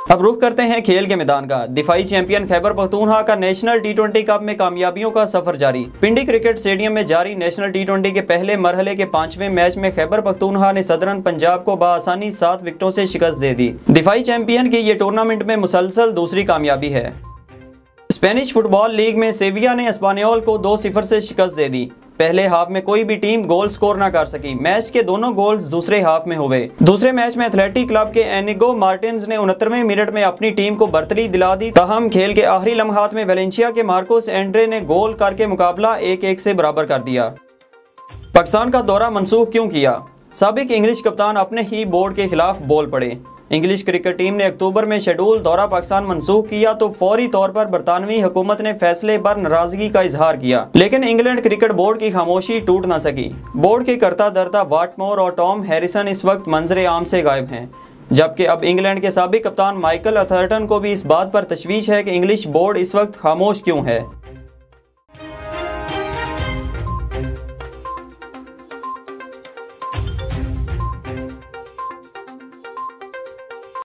अब रुख करते हैं खेल के मैदान का। दिफाई चैंपियन खैबर पख्तूनख्वा का नेशनल टी20 कप में कामयाबियों का सफर जारी। पिंडी क्रिकेट स्टेडियम में जारी नेशनल टी20 के पहले मरहले के 5वें मैच में खैबर पख्तूनख्वा ने सदरन पंजाब को बआसानी 7 विकेटों से शिकस्त दे दी। दिफाई चैंपियन की ये टूर्नामेंट में मुसलसल दूसरी कामयाबी है। स्पेनिश फुटबॉल लीग में सेविया ने एस्पानियोल को 2-0 से शिकस्त दे दी। पहले हाफ में कोई भी टीम गोल स्कोर ना कर सकी। मैच के दोनों गोल्स दूसरे हाफ में हुए। दूसरे मैच में एथलेटिक क्लब के एनिगो मार्टिन्स ने 69वें मिनट में अपनी टीम को बर्तरी दिला दी। ताहम खेल के आखिरी लम्हात में वेलेंशिया के मार्कोस एंड्रे ने गोल करके मुकाबला 1-1 से बराबर कर दिया। पाकिस्तान का दौरा मनसूख क्यों किया? साबिक इंग्लिश कप्तान अपने ही बोर्ड के खिलाफ बोल पड़े। इंग्लिश क्रिकेट टीम ने अक्टूबर में शेड्यूल दौरा पाकिस्तान मनसूख किया तो फौरी तौर पर बरतानवी हुकूमत ने फैसले पर नाराजगी का इजहार किया, लेकिन इंग्लैंड क्रिकेट बोर्ड की खामोशी टूट ना सकी। बोर्ड के करता धरता वाटमोर और टॉम हैरिसन इस वक्त मंजरे आम से गायब हैं, जबकि अब इंग्लैंड के साबिक कप्तान माइकल अथर्टन को भी इस बात पर तशवीश है कि इंग्लिश बोर्ड इस वक्त खामोश क्यों है।